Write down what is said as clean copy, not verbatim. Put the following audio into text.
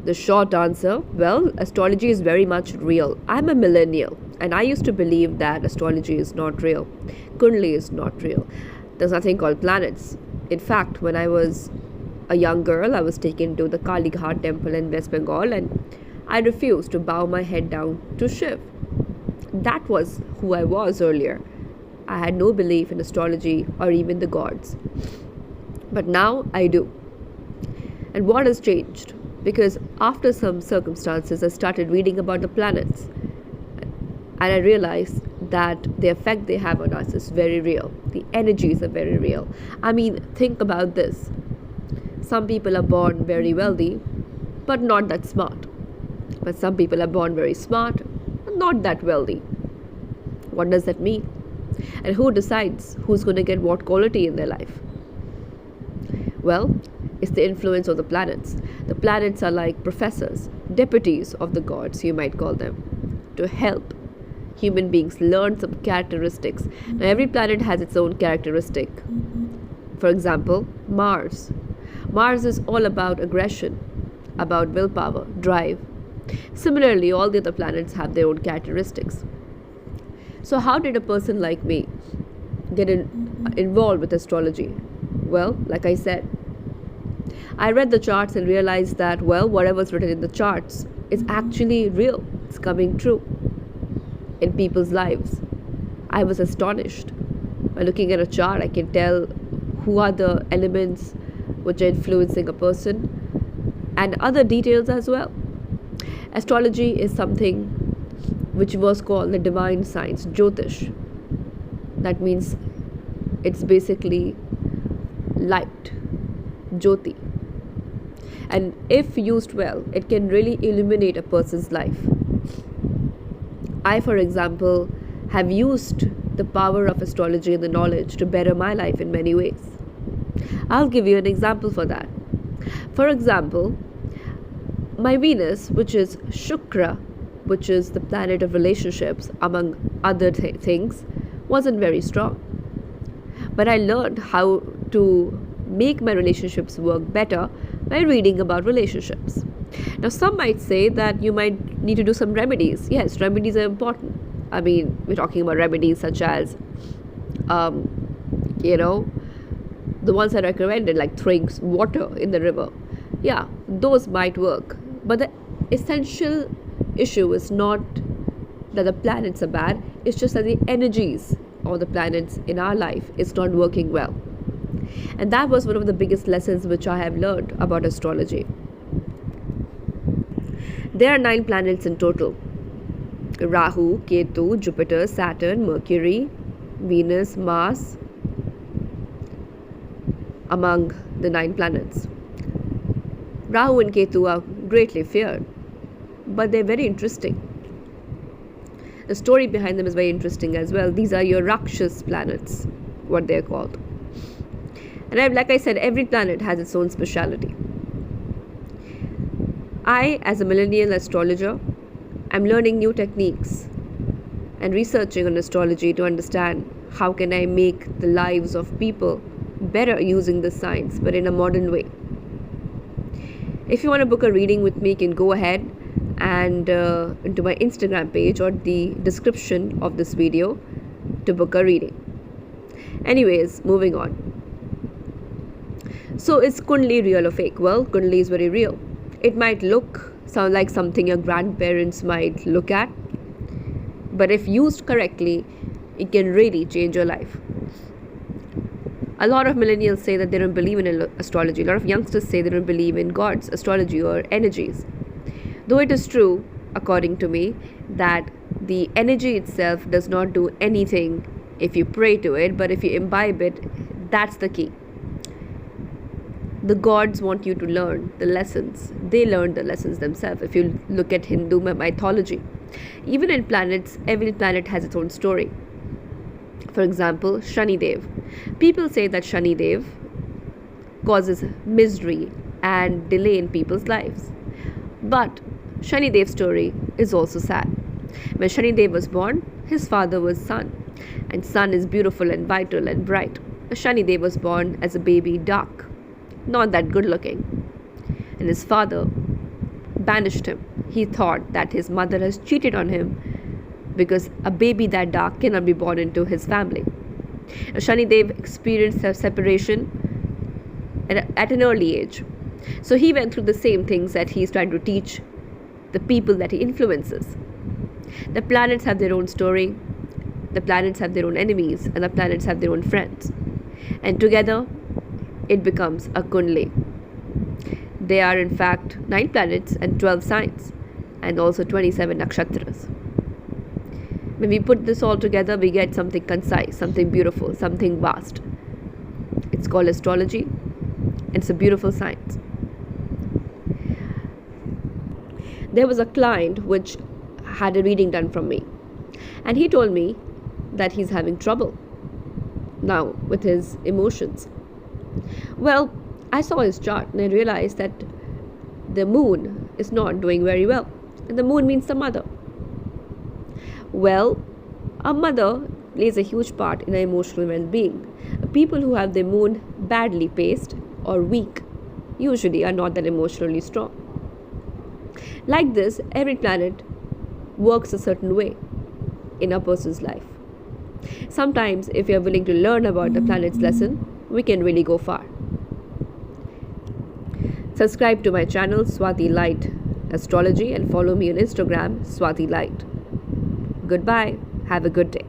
The short answer, well, astrology is very much real. I'm a millennial and I used to believe that astrology is not real. Kundali is not real. There's nothing called planets. In fact, when I was a young girl, I was taken to the Kali Ghat temple in West Bengal and I refused to bow my head down to Shiv. That was who I was earlier. I had no belief in astrology or even the gods. But now I do. And what has changed? Because after some circumstances, I started reading about the planets and I realized that the effect they have on us is very real. The energies are very real. I mean, think about this. Some people are born very wealthy, but not that smart. But some people are born very smart, not that wealthy. What does that mean? And who decides who's going to get what quality in their life? Well, it's the influence of the planets. The planets are like professors, deputies of the gods, you might call them, to help human beings learn some characteristics. Now, every planet has its own characteristic. For example, Mars. Mars is all about aggression, about willpower, drive. Similarly, all the other planets have their own characteristics. So how did a person like me get involved with astrology? Well, like I said, I read the charts and realized that, well, whatever's written in the charts is actually real. It's coming true in people's lives. I was astonished. By looking at a chart, I can tell who are the elements which are influencing a person and other details as well. Astrology is something which was called the divine science, Jyotish. That means it's basically light, Jyoti. And if used well, it can really illuminate a person's life. I, for example, have used the power of astrology and the knowledge to better my life in many ways. I'll give you an example for that. For example, my Venus, which is Shukra, which is the planet of relationships, among other things, wasn't very strong. But I learned how to make my relationships work better by reading about relationships. Now, some might say that you might need to do some remedies. Yes, remedies are important. I mean, we're talking about remedies such as, the ones I recommended, like throwing water in the river. Yeah, those might work. But the essential issue is not that the planets are bad, it's just that the energies of the planets in our life is not working well. And that was one of the biggest lessons which I have learned about astrology. There are 9 planets in total: Rahu, Ketu, Jupiter, Saturn, Mercury, Venus, Mars, among the 9 planets. Rahu and Ketu are greatly feared, but they're very interesting. The story behind them is very interesting as well. These are your Rakshas planets, what they're called. And like I said, every planet has its own speciality. I, as a millennial astrologer, am learning new techniques and researching on astrology to understand how can I make the lives of people better using the science, but in a modern way. If you want to book a reading with me, you can go ahead and into my Instagram page or the description of this video to book a reading. Anyways, moving on. So is Kundali real or fake? Well, Kundali is very real. It might sound like something your grandparents might look at, but if used correctly, it can really change your life. A lot of millennials say that they don't believe in astrology. A lot of youngsters say they don't believe in gods, astrology, or energies. Though it is true, according to me, that the energy itself does not do anything if you pray to it, but if you imbibe it, that's the key. The gods want you to learn the lessons. They learn the lessons themselves. If you look at Hindu mythology, even in planets, every planet has its own story. For example, Shani Dev. People say that Shani Dev causes misery and delay in people's lives. But Shani Dev's story is also sad. When Shani Dev was born, his father was Sun. And Sun is beautiful and vital and bright. Shani Dev was born as a baby dark, not that good looking. And his father banished him. He thought that his mother has cheated on him because a baby that dark cannot be born into his family. Shanidev experienced a separation at an early age. So he went through the same things that he's trying to teach the people that he influences. The planets have their own story, the planets have their own enemies, and the planets have their own friends. And together, it becomes a Kundali. There are in fact 9 planets and 12 signs, and also 27 nakshatras. When we put this all together, we get something concise, something beautiful, something vast. It's called astrology, and it's a beautiful science. There was a client which had a reading done from me, and he told me that he's having trouble now with his emotions. Well, I saw his chart and I realized that the moon is not doing very well, and the moon means the mother. Well, a mother plays a huge part in our emotional well-being. People who have their moon badly placed or weak usually are not that emotionally strong. Like this, every planet works a certain way in a person's life. Sometimes, if we are willing to learn about the planet's lesson, we can really go far. Subscribe to my channel Swati Light Astrology and follow me on Instagram Swati Light. Goodbye. Have a good day.